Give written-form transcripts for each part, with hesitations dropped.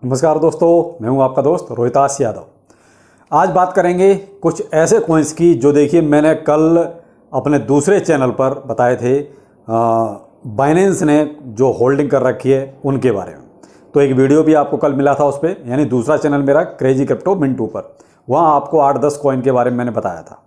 नमस्कार दोस्तों, मैं हूं आपका दोस्त रोहितास यादव। आज बात करेंगे कुछ ऐसे कॉइन्स की जो देखिए मैंने कल अपने दूसरे चैनल पर बताए थे। बाइनेंस ने जो होल्डिंग कर रखी है उनके बारे में। तो एक वीडियो भी आपको कल मिला था उस पर, यानी दूसरा चैनल मेरा क्रेजी क्रिप्टो मिंटू पर। वहाँ आपको 8-10 कॉइन के बारे में मैंने बताया था।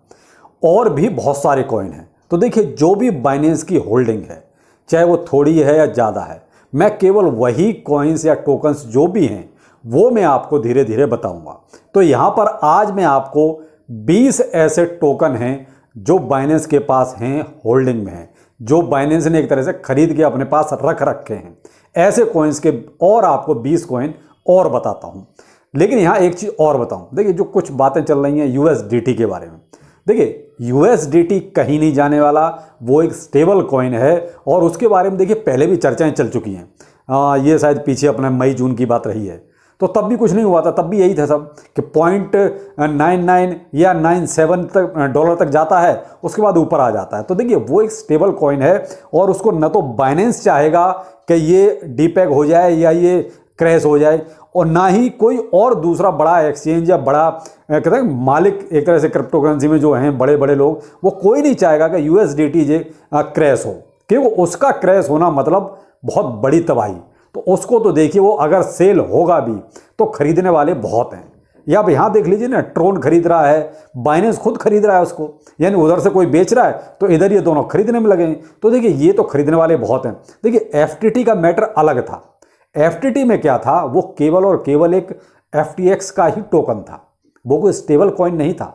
और भी बहुत सारे कॉइन हैं। तो देखिए जो भी बाइनेंस की होल्डिंग है, चाहे वो थोड़ी है या ज़्यादा है, मैं केवल वही कॉइन्स या टोकन्स जो भी हैं वो मैं आपको धीरे धीरे बताऊंगा। तो यहाँ पर आज मैं आपको 20 ऐसे टोकन हैं जो बाइनेंस के पास हैं, होल्डिंग में हैं, जो बाइनेंस ने एक तरह से खरीद के अपने पास रख रखे हैं, ऐसे कॉइन्स के। और आपको 20 कॉइन और बताता हूँ। लेकिन यहाँ एक चीज़ और बताऊँ, देखिए जो कुछ बातें चल रही हैं यूएसडीटी के बारे में। देखिए यूएसडीटी कहीं नहीं जाने वाला, वो एक स्टेबल कॉइन है। और उसके बारे में देखिए पहले भी चर्चाएं चल चुकी हैं। ये शायद पीछे अपने मई जून की बात रही है, तो तब भी कुछ नहीं हुआ था। तब भी यही था सब कि 0.99 या 97 तक डॉलर तक जाता है, उसके बाद ऊपर आ जाता है। तो देखिए वो एक स्टेबल कॉइन है और उसको न तो बाइनेंस चाहेगा कि ये डीपेग हो जाए या ये क्रैश हो जाए, और ना ही कोई और दूसरा बड़ा एक्सचेंज या बड़ा कहते हैं मालिक एक तरह से क्रिप्टो करेंसी में जो हैं बड़े बड़े लोग, वो कोई नहीं चाहेगा कि यूएसडीटी जे क्रैश हो, क्योंकि उसका क्रैश होना मतलब बहुत बड़ी तबाही। तो उसको तो देखिए वो अगर सेल होगा भी तो खरीदने वाले बहुत हैं। या अब यहाँ देख लीजिए ना, ट्रोन खरीद रहा है, बाइनेंस खुद खरीद रहा है उसको, यानी उधर से कोई बेच रहा है तो इधर ये दोनों खरीदने में लगे हैं। तो देखिए ये तो खरीदने वाले बहुत हैं। देखिए एफटीटी का मैटर अलग था। एफटीटी में क्या था, वो केवल और केवल एक एफटीएक्स का ही टोकन था, वो कोई स्टेबल कॉइन नहीं था।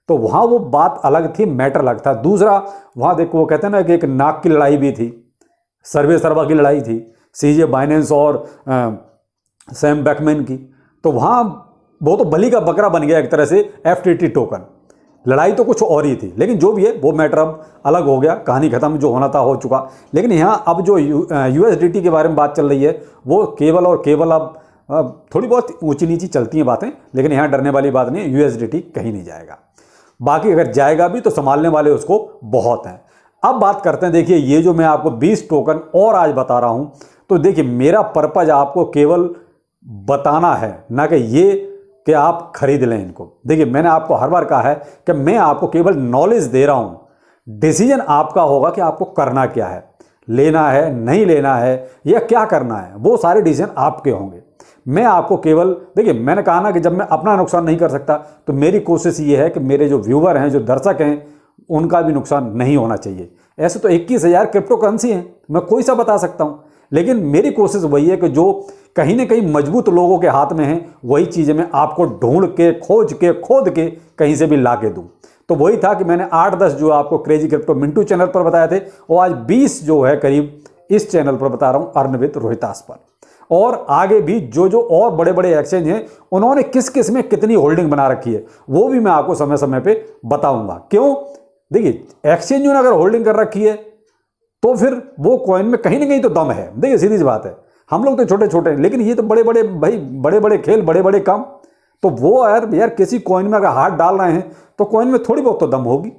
तो वहाँ वो बात अलग थी, मैटर अलग था। दूसरा वहाँ देखो वो कहते हैं ना कि एक नाक की लड़ाई भी थी, सर्वे सर्वा की लड़ाई थी, सीजे बाइनेंस और सैम बैकमैन की। तो वहाँ वो तो बलि का बकरा बन गया एक तरह से एफटीटी टोकन। लड़ाई तो कुछ और ही थी, लेकिन जो भी है वो मैटर अब अलग हो गया, कहानी खत्म, जो होना था हो चुका। लेकिन यहाँ अब जो यूएसडीटी के बारे में बात चल रही है, वो केवल और केवल अब थोड़ी बहुत ऊंची नीची चलती हैं बातें, लेकिन यहाँ डरने वाली बात नहीं है। यूएसडीटी कहीं नहीं जाएगा। बाकी अगर जाएगा भी तो संभालने वाले उसको बहुत हैं। अब बात करते हैं, देखिए ये जो मैं आपको 20 टोकन और आज बता रहा हूँ, तो देखिए मेरा पर्पज आपको केवल बताना है, ना कि ये कि आप खरीद लें इनको। देखिए मैंने आपको हर बार कहा है कि मैं आपको केवल नॉलेज दे रहा हूं, डिसीजन आपका होगा कि आपको करना क्या है, लेना है नहीं लेना है या क्या करना है, वो सारे डिसीजन आपके होंगे। मैं आपको केवल, देखिए मैंने कहा ना कि जब मैं अपना नुकसान नहीं कर सकता तो मेरी कोशिश ये है कि मेरे जो व्यूवर हैं, जो दर्शक हैं, उनका भी नुकसान नहीं होना चाहिए। ऐसे तो 21,000 क्रिप्टो करेंसी हैं, मैं कोई सा बता सकता हूं, लेकिन मेरी कोशिश वही है कि जो कहीं ना कहीं मजबूत लोगों के हाथ में है, वही चीज़ें मैं आपको ढूंढ के खोज के खोद के कहीं से भी ला के दूँ। तो वही था कि मैंने 8-10 जो आपको क्रेजी क्रिप्टो मिंटू चैनल पर बताए थे, और आज 20 जो है करीब इस चैनल पर बता रहा हूँ, अर्न विद रोहितास पर। और आगे भी जो जो और बड़े बड़े एक्सचेंज हैं, उन्होंने किस किस में कितनी होल्डिंग बना रखी है, वो भी मैं आपको समय समय पर बताऊंगा। क्यों? देखिए एक्सचेंजों ने अगर होल्डिंग कर रखी है तो फिर वो कॉइन में कहीं ना कहीं तो दम है। देखिए सीधी सी बात है, हम लोग तो छोटे छोटे हैं, लेकिन ये तो बड़े बड़े भाई, बड़े बड़े खेल, बड़े बड़े काम। तो वो यार किसी कॉइन में अगर हाथ डाल रहे हैं तो कॉइन में थोड़ी बहुत तो दम होगी,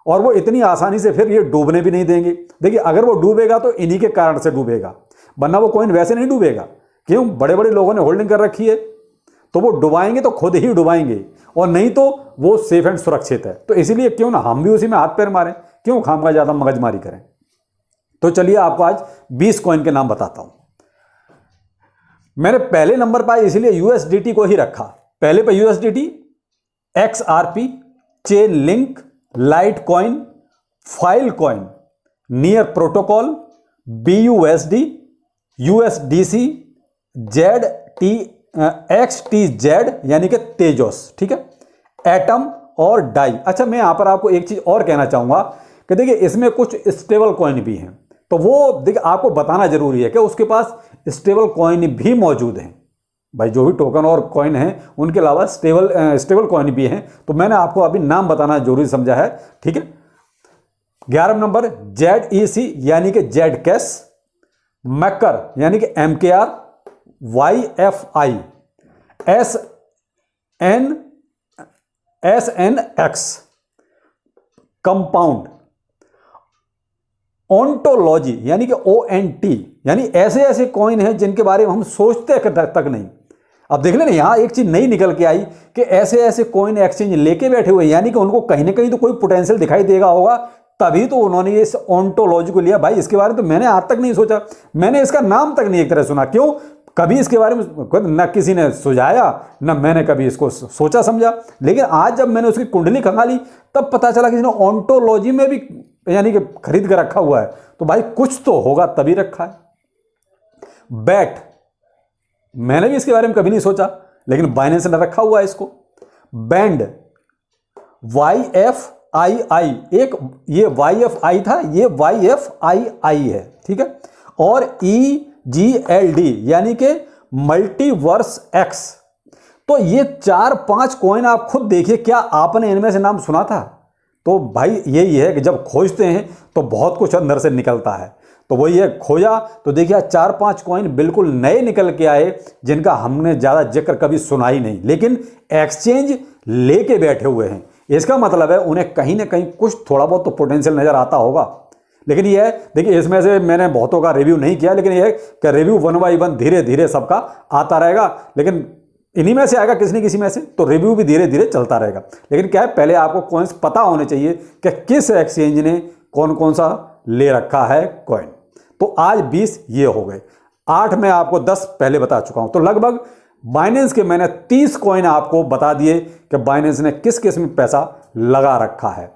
और वो इतनी आसानी से फिर ये डूबने भी नहीं देंगे। देखिए अगर वो डूबेगा तो इन्हीं के कारण से डूबेगा, वरना वो कॉइन वैसे नहीं डूबेगा। क्यों? बड़े बड़े लोगों ने होल्डिंग कर रखी है, तो वो डुबाएंगे तो खुद ही डुबाएंगे, और नहीं तो वो सेफ एंड सुरक्षित है। तो इसीलिए क्यों ना हम भी उसी में हाथ पैर मारें, क्यों खामखा ज़्यादा मगजमारी करें। तो चलिए आपको आज 20 कॉइन के नाम बताता हूं। मैंने पहले नंबर पर इसलिए यूएसडीटी को ही रखा। पहले पे USDT, XRP, chain link, light coin, file coin, near protocol, BUSD, USDC, Z T XTZ यानी कि तेजस, ठीक है, एटम और डाई। अच्छा मैं यहां पर आपको एक चीज और कहना चाहूंगा कि देखिए इसमें कुछ स्टेबल कॉइन भी हैं, तो वो देखिए आपको बताना जरूरी है कि उसके पास स्टेबल कॉइन भी मौजूद हैं। भाई जो भी टोकन और कॉइन हैं उनके अलावा स्टेबल कॉइन भी हैं, तो मैंने आपको अभी नाम बताना जरूरी समझा है, ठीक है। 11 नंबर ZEC यानी कि जेड कैश, मैकर यानी कि MKR, YFI, SNX, compound, ontology यानी कि ONT, यानी ऐसे ऐसे कॉइन हैं जिनके बारे में हम सोचते तक नहीं। अब देख लेना यहाँ एक चीज नई निकल के आई कि ऐसे ऐसे कॉइन एक्सचेंज लेके बैठे हुए, यानी कि उनको कहीं ना कहीं तो कोई पोटेंशियल दिखाई देगा होगा, तभी तो उन्होंने इस ओंटोलॉजी को लिया। भाई इसके बारे में तो मैंने आज तक नहीं सोचा, मैंने इसका नाम तक नहीं एक तरह सुना। क्यों? कभी इसके बारे में न किसी ने सुझाया, न मैंने कभी इसको सोचा समझा। लेकिन आज जब मैंने उसकी कुंडली खंगाली तब पता चला कि इसने ओंटोलॉजी में भी यानी कि खरीद कर रखा हुआ है। तो भाई कुछ तो होगा तभी रखा है। बैट, मैंने भी इसके बारे में कभी नहीं सोचा, लेकिन बाइनेंस ने रखा हुआ है इसको। बैंड, YFII, एक ये YFI था, ये YFII है, ठीक है। और EGLD यानी कि मल्टीवर्स एक्स। तो ये 4-5 कॉइन आप खुद देखिए, क्या आपने इनमें से नाम सुना था? तो भाई यही है कि जब खोजते हैं तो बहुत कुछ अंदर से निकलता है। तो वही है, खोजा तो देखिए 4-5 कॉइन बिल्कुल नए निकल के आए, जिनका हमने ज़्यादा जिक्र कभी सुना ही नहीं, लेकिन एक्सचेंज लेके बैठे हुए हैं। इसका मतलब है उन्हें कहीं ना कहीं कुछ थोड़ा बहुत तो पोटेंशियल नज़र आता होगा। लेकिन ये है, देखिए इसमें से मैंने बहुतों का रिव्यू नहीं किया, लेकिन ये है कि रिव्यू 1 बाय 1 धीरे धीरे सबका आता रहेगा, लेकिन इन्हीं में से आएगा किसी न किसी में से, तो रिव्यू भी धीरे धीरे चलता रहेगा। लेकिन क्या है, पहले आपको कॉइन्स पता होने चाहिए कि किस एक्सचेंज ने कौन कौन सा ले रखा है कॉइन। तो आज 20 ये हो गए, 8 में आपको 10 पहले बता चुका हूं। तो लगभग बाइनेंस के मैंने 30 कॉइन आपको बता दिए कि बाइनेंस ने किस किस में पैसा लगा रखा है।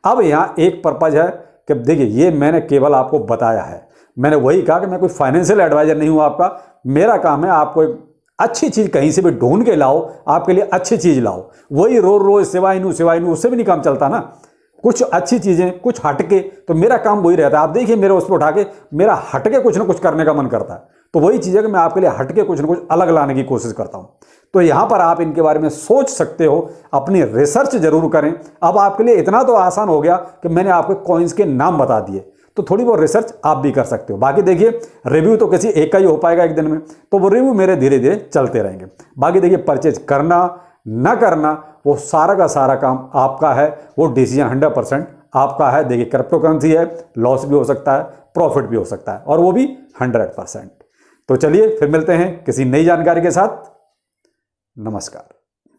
अब यहाँ एक पर्पज है कि देखिए ये मैंने केवल आपको बताया है, मैंने वही कहा कि मैं कोई फाइनेंशियल एडवाइजर नहीं हूं आपका। मेरा काम है आपको एक अच्छी चीज कहीं से भी ढूंढ के लाओ, आपके लिए अच्छी चीज लाओ। वही रोज सिवाय नू उससे भी नहीं काम चलता ना। कुछ अच्छी चीजें, कुछ हटके, तो मेरा काम वही रहता है। आप देखिए मेरे उस पर उठा के मेरा हटके कुछ ना कुछ करने का मन करता है, तो वही चीज़ है कि मैं आपके लिए हटके कुछ ना कुछ अलग लाने की कोशिश करता हूं। तो यहां पर आप इनके बारे में सोच सकते हो, अपनी रिसर्च जरूर करें। अब आपके लिए इतना तो आसान हो गया कि मैंने आपको कॉइन्स के नाम बता दिए, तो थोड़ी बहुत रिसर्च आप भी कर सकते हो। बाकी देखिए रिव्यू तो किसी एक का ही हो पाएगा एक दिन में, तो वो रिव्यू मेरे धीरे धीरे चलते रहेंगे। बाकी देखिए परचेज करना ना करना वो सारा का सारा काम आपका है, वो डिसीजन 100% आपका है। देखिए क्रिप्टो करेंसी है, लॉस भी हो सकता है, प्रॉफिट भी हो सकता है, और वो भी 100%। तो चलिए फिर मिलते हैं किसी नई जानकारी के साथ। नमस्कार।